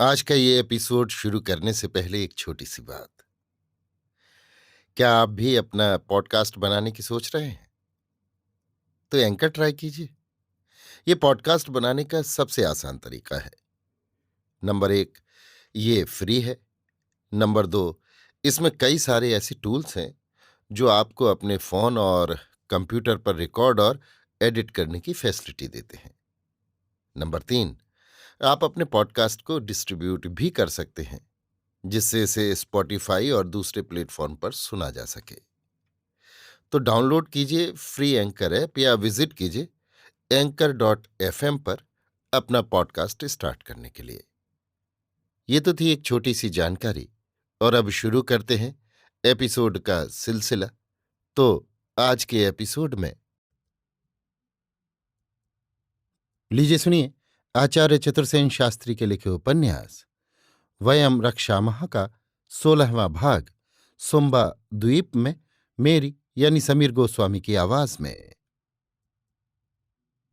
आज का ये एपिसोड शुरू करने से पहले एक छोटी सी बात। क्या आप भी अपना पॉडकास्ट बनाने की सोच रहे हैं? तो एंकर ट्राई कीजिए। ये पॉडकास्ट बनाने का सबसे आसान तरीका है। नंबर 1, ये फ्री है। नंबर 2, इसमें कई सारे ऐसे टूल्स हैं जो आपको अपने फोन और कंप्यूटर पर रिकॉर्ड और एडिट करने की फैसिलिटी देते हैं। नंबर 3, आप अपने पॉडकास्ट को डिस्ट्रीब्यूट भी कर सकते हैं, जिससे इसे स्पॉटिफाई और दूसरे प्लेटफॉर्म पर सुना जा सके। तो डाउनलोड कीजिए फ्री एंकर ऐप या विजिट कीजिए anchor.fm पर अपना पॉडकास्ट स्टार्ट करने के लिए। ये तो थी एक छोटी सी जानकारी, और अब शुरू करते हैं एपिसोड का सिलसिला। तो आज के एपिसोड में लीजिए सुनिए आचार्य चतुर्सेन शास्त्री के लिखे उपन्यास वयम रक्षामः का 16वां भाग सुम्बा द्वीप में, मेरी यानी समीर गोस्वामी की आवाज में।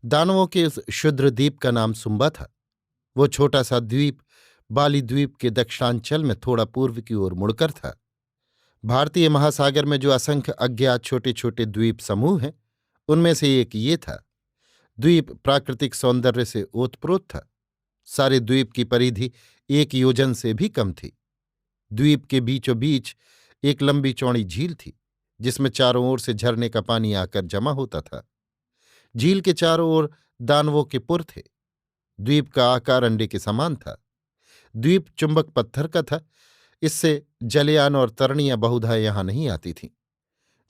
दानवों के उस क्षुद्र द्वीप का नाम सुम्बा था। वो छोटा सा द्वीप बाली द्वीप के दक्षिणांचल में थोड़ा पूर्व की ओर मुड़कर था। भारतीय महासागर में जो असंख्य अज्ञात छोटे छोटे द्वीप समूह हैं, उनमें से एक ये था। द्वीप प्राकृतिक सौंदर्य से ओतप्रोत था। सारे द्वीप की परिधि 1 योजन से भी कम थी। द्वीप के बीचों बीच एक लंबी चौड़ी झील थी, जिसमें चारों ओर से झरने का पानी आकर जमा होता था। झील के चारों ओर दानवों के पुर थे। द्वीप का आकार अंडे के समान था। द्वीप चुंबक पत्थर का था। इससे जलयान और तरणियां बहुधा यहां नहीं आती थीं।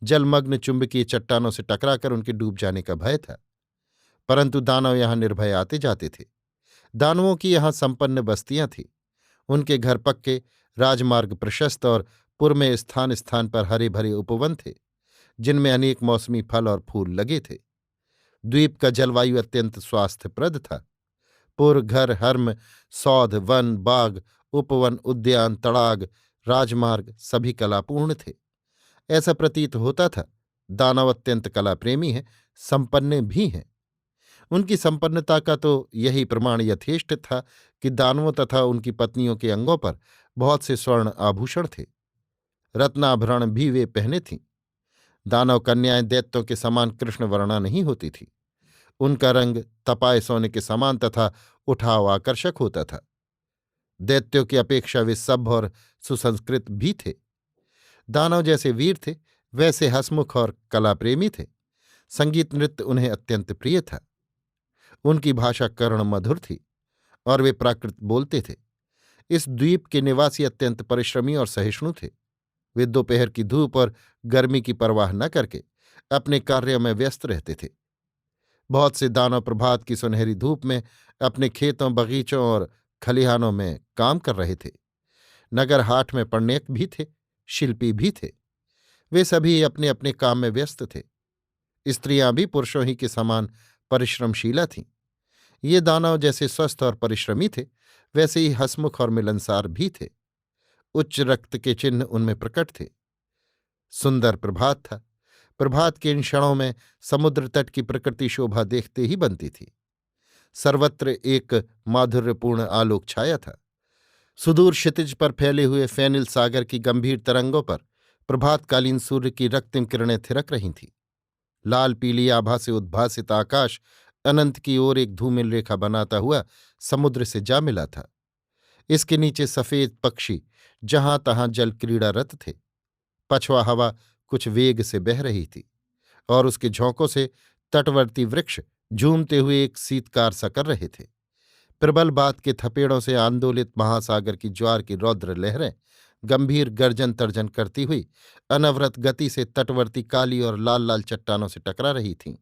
जलमग्न चुंबकीय चट्टानों से टकराकर उनके डूब जाने का भय था। परंतु दानव यहां निर्भय आते जाते थे। दानवों की यहां संपन्न बस्तियां थीं। उनके घर पक्के, राजमार्ग प्रशस्त और पुर में स्थान स्थान पर हरे भरे उपवन थे, जिनमें अनेक मौसमी फल और फूल लगे थे। द्वीप का जलवायु अत्यंत स्वास्थ्यप्रद था। पुर, घर, हर्म, सौध, वन, बाग, उपवन, उद्यान, तड़ाग, राजमार्ग सभी कलापूर्ण थे। ऐसा प्रतीत होता था दानव अत्यंत कला प्रेमी हैं, संपन्न भी हैं। उनकी संपन्नता का तो यही प्रमाण यथेष्ट था कि दानवों तथा उनकी पत्नियों के अंगों पर बहुत से स्वर्ण आभूषण थे। रत्नाभरण भी वे पहने थीं। दानव कन्याएं दैत्यों के समान कृष्ण वर्णा नहीं होती थी। उनका रंग तपाए सोने के समान तथा उठाव आकर्षक होता था। दैत्यों की अपेक्षा वे सभ्य और सुसंस्कृत भी थे। दानव जैसे वीर थे, वैसे हंसमुख और कलाप्रेमी थे। संगीत नृत्य उन्हें अत्यंत प्रिय था। उनकी भाषा करुण मधुर थी और वे प्राकृत बोलते थे। इस द्वीप के निवासी अत्यंत परिश्रमी और सहिष्णु थे। वे दोपहर की धूप और गर्मी की परवाह न करके अपने कार्यों में व्यस्त रहते थे। बहुत से दानव प्रभात की सुनहरी धूप में अपने खेतों, बगीचों और खलिहानों में काम कर रहे थे। नगर हाट में पण्यक भी थे, शिल्पी भी थे। वे सभी अपने अपने काम में व्यस्त थे। स्त्रियां भी पुरुषों ही के समान परिश्रमशीला थीं। ये दानव जैसे स्वस्थ और परिश्रमी थे, वैसे ही हंसमुख और मिलनसार भी थे। उच्च रक्त के चिन्ह उनमें प्रकट थे। सुंदर प्रभात था। प्रभात के इन क्षणों में समुद्र तट की प्रकृति शोभा देखते ही बनती थी। सर्वत्र एक माधुर्यपूर्ण आलोक छाया था। सुदूर क्षितिज पर फैले हुए फैनिल सागर की गंभीर तरंगों पर प्रभातकालीन सूर्य की रक्तिम किरणें थिरक रही थीं। लाल पीली आभा से उद्भासित आकाश अनंत की ओर एक धूमिल रेखा बनाता हुआ समुद्र से जा मिला था। इसके नीचे सफेद पक्षी जहां तहां जल क्रीड़ारत थे। पछवा हवा कुछ वेग से बह रही थी और उसके झोंकों से तटवर्ती वृक्ष झूमते हुए एक शीतकार सा कर रहे थे। प्रबल बात के थपेड़ों से आंदोलित महासागर की ज्वार की रौद्र लहरें गंभीर गर्जन तर्जन करती हुई अनवरत गति से तटवर्ती काली और लाल लाल चट्टानों से टकरा रही थीं।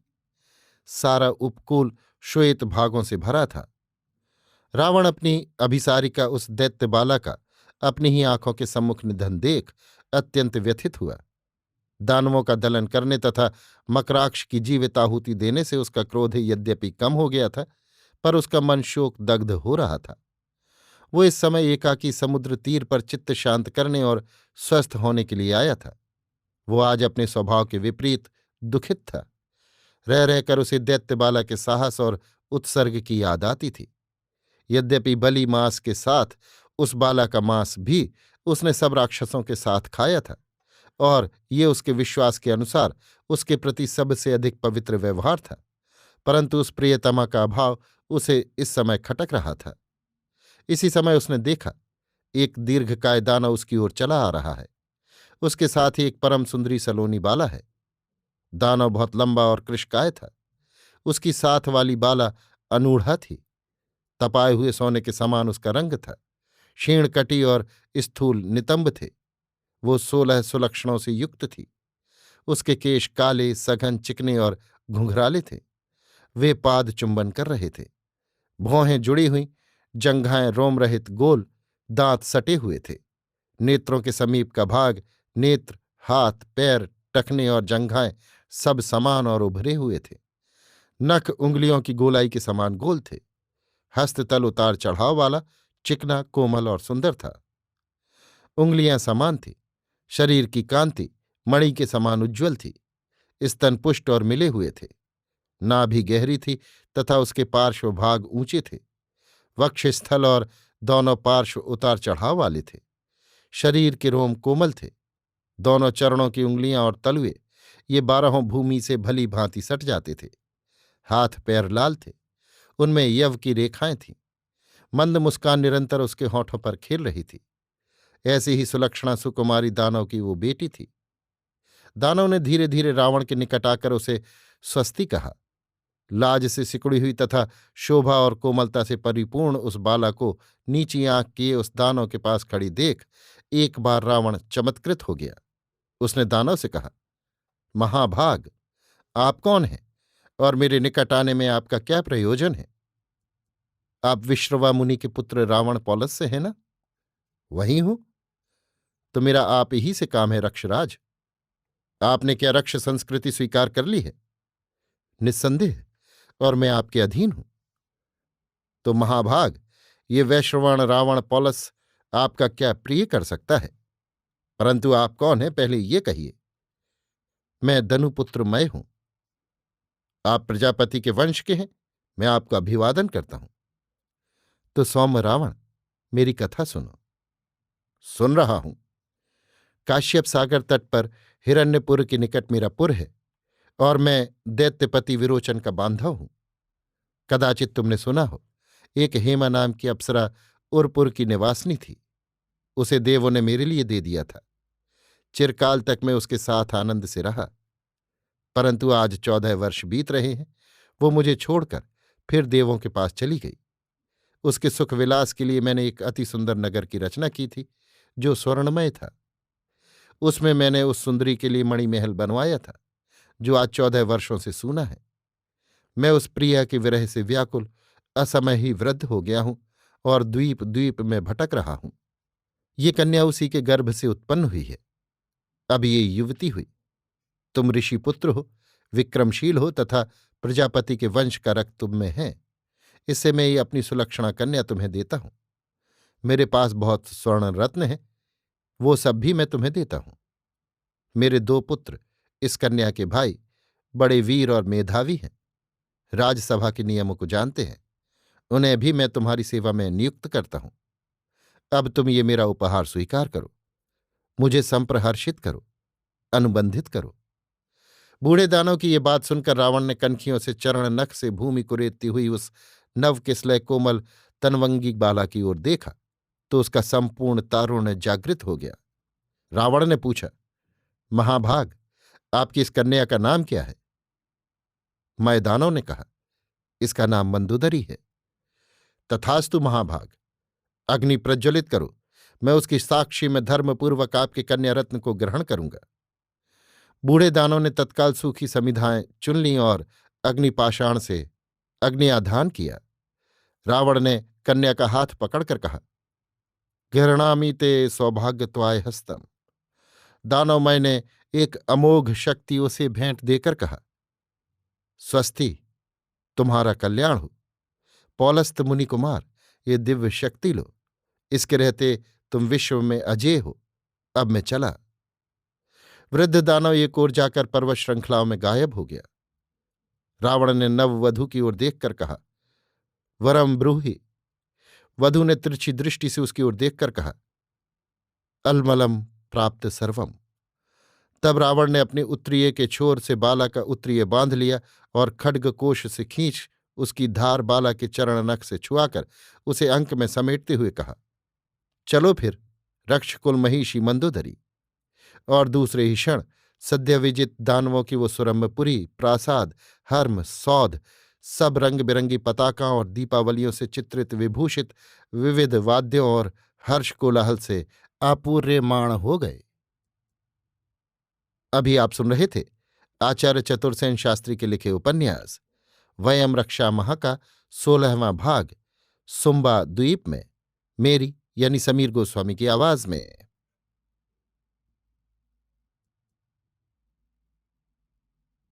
सारा उपकूल श्वेत भागों से भरा था। रावण अपनी अभिसारिका उस दैत्य बाला का अपनी ही आंखों के सम्मुख निधन देख अत्यंत व्यथित हुआ। दानवों का दलन करने तथा मकराक्ष की जीविताहुति देने से उसका क्रोध यद्यपि कम हो गया था, पर उसका मन शोक दग्ध हो रहा था। वो इस समय एकाकी समुद्र तीर पर चित्त शांत करने और स्वस्थ होने के लिए आया था। वो आज अपने स्वभाव के विपरीत दुखित था। रह रहकर उसे दैत्यबाला के साहस और उत्सर्ग की याद आती थी। यद्यपि बलि मांस के साथ उस बाला का मांस भी उसने सब राक्षसों के साथ खाया था, और ये उसके विश्वास के अनुसार उसके प्रति सबसे अधिक पवित्र व्यवहार था, परंतु उस प्रियतमा का अभाव उसे इस समय खटक रहा था। इसी समय उसने देखा, एक दीर्घकाय दानव उसकी ओर चला आ रहा है। उसके साथ ही एक परम सुंदरी सलोनी बाला है। दानव बहुत लंबा और कृशकाय था। उसकी साथ वाली बाला अनूढ़ा थी। तपाए हुए सोने के समान उसका रंग था। क्षीण कटी और स्थूल नितंब थे। वो 16 सुलक्षणों से युक्त थी। उसके केश काले, सघन, चिकने और घुंघराले थे। वे पाद चुंबन कर रहे थे। भौहें जुड़ी हुई, जंघाएं रोम रहित गोल, दांत सटे हुए थे। नेत्रों के समीप का भाग, नेत्र, हाथ, पैर, टखने और जंघाएं सब समान और उभरे हुए थे। नख उंगलियों की गोलाई के समान गोल थे। हस्ततल उतार चढ़ाव वाला, चिकना, कोमल और सुंदर था। उंगलियां समान थी। शरीर की कांति मणि के समान उज्ज्वल थी। स्तन पुष्ट और मिले हुए थे। नाभि गहरी थी तथा उसके पार्श्व भाग ऊंचे थे। वक्षस्थल और दोनों पार्श्व उतार चढ़ाव वाले थे। शरीर के रोम कोमल थे। दोनों चरणों की उंगलियां और तलुए ये 12 भूमि से भली भांति सट जाते थे। हाथ पैर लाल थे। उनमें यव की रेखाएं थीं। मंद मुस्कान निरंतर उसके होठों पर खेल रही थी। ऐसी ही सुलक्षणा सुकुमारी दानव की वो बेटी थी। दानव ने धीरे धीरे रावण के निकट आकर उसे स्वस्ति कहा। लाज से सिकुड़ी हुई तथा शोभा और कोमलता से परिपूर्ण उस बाला को नीची आंख किए उस दानव के पास खड़ी देख एक बार रावण चमत्कृत हो गया। उसने दानव से कहा, महाभाग, आप कौन हैं और मेरे निकट आने में आपका क्या प्रयोजन है? आप विश्रवा मुनि के पुत्र रावण पौलस से हैं ना? वही हूं। तो मेरा आप ही से काम है रक्षराज। आपने क्या रक्ष संस्कृति स्वीकार कर ली है? निस्संदेह, और मैं आपके अधीन हूं। तो महाभाग, ये वैश्रवण रावण पौलस आपका क्या प्रिय कर सकता है? परंतु आप कौन हैं, पहले ये कहिए। मैं दनुपुत्र मैं हूं। आप प्रजापति के वंश के हैं। मैं आपका अभिवादन करता हूं। तो सौम्य रावण, मेरी कथा सुनो। सुन रहा हूं। काश्यप सागर तट पर हिरण्यपुर के निकट मेरा पुर है, और मैं दैत्यपति विरोचन का बांधव हूं। कदाचित तुमने सुना हो, एक हेमा नाम की अप्सरा उरपुर की निवासनी थी। उसे देवों ने मेरे लिए दे दिया था। चिरकाल तक मैं उसके साथ आनंद से रहा, परंतु आज 14 वर्ष बीत रहे हैं। वो मुझे छोड़कर फिर देवों के पास चली गई। उसके सुख विलास के लिए मैंने एक अति सुंदर नगर की रचना की थी, जो स्वर्णमय था। उसमें मैंने उस सुंदरी के लिए मणिमहल बनवाया था, जो आज 14 वर्षों से सूना है। मैं उस प्रिया के विरह से व्याकुल असमय ही वृद्ध हो गया हूं और द्वीप द्वीप में भटक रहा हूं। ये कन्या उसी के गर्भ से उत्पन्न हुई है। अब ये युवती हुई। तुम ऋषि पुत्र हो, विक्रमशील हो तथा प्रजापति के वंश का रक्त तुम में है। इससे मैं ये अपनी सुलक्षणा कन्या तुम्हें देता हूं। मेरे पास बहुत स्वर्ण रत्न है, वो सब भी मैं तुम्हें देता हूं। मेरे 2 पुत्र, इस कन्या के भाई, बड़े वीर और मेधावी हैं। राजसभा के नियमों को जानते हैं। उन्हें भी मैं तुम्हारी सेवा में नियुक्त करता हूं। अब तुम ये मेरा उपहार स्वीकार करो, मुझे संप्रहर्षित करो, अनुबंधित करो। बूढ़े दानव की ये बात सुनकर रावण ने कनखियों से चरण नख से भूमि को रेतती हुई उस नवकिसलय कोमल तनवंगी बाला की ओर देखा तो उसका संपूर्ण तारुण्य जागृत हो गया। रावण ने पूछा, महाभाग, आपकी इस कन्या का नाम क्या है? मैं दानव ने कहा, इसका नाम मंदोदरी है। तथास्तु महाभाग, अग्नि प्रज्वलित करो। मैं उसकी साक्षी में धर्मपूर्वक आपके कन्या रत्न को ग्रहण करूंगा। बूढ़े दानों ने तत्काल सूखी समिधाएं चुन लीं और अग्निपाषाण से अग्नियाधान किया। रावण ने कन्या का हाथ पकड़कर कहा, गृह्णामि ते सौभाग्यत्वाय हस्तम। दानव मैंने एक अमोघ शक्ति उसे भेंट देकर कहा, स्वस्ति, तुम्हारा कल्याण हो। पौलस्त मुनि कुमार, ये दिव्य शक्ति लो। इसके रहते तुम विश्व में अजेय हो। अब मैं चला। वृद्ध दानव एक ओर जाकर पर्वत श्रृंखलाओं में गायब हो गया। रावण ने नववधू की ओर देखकर कहा, वरम ब्रूहि, वधू ने तिरछी दृष्टि से उसकी ओर देखकर कहा, अलमलम प्राप्त सर्वम। तब रावण ने अपने उत्तरीय के छोर से बाला का उत्तरीय बांध लिया और खड्गकोश से खींच उसकी धार बाला के चरण नख से छुआकर उसे अंक में समेटते हुए कहा, चलो फिर रक्षकुल महिषी मंदोदरी। और दूसरे ही क्षण सद्य विजित दानवों की वो सुरम्भपुरी, प्रासाद, हर्म, सौध सब रंग बिरंगी पताकाओं और दीपावलियों से चित्रित विभूषित विविध वाद्यों और हर्ष कोलाहल से आपूर्यमाण हो गए। अभी आप सुन रहे थे आचार्य चतुर्सेन शास्त्री के लिखे उपन्यास वयम रक्षामः का 16वां भाग सुम्बा द्वीप में, मेरी यानी समीर गोस्वामी की आवाज में।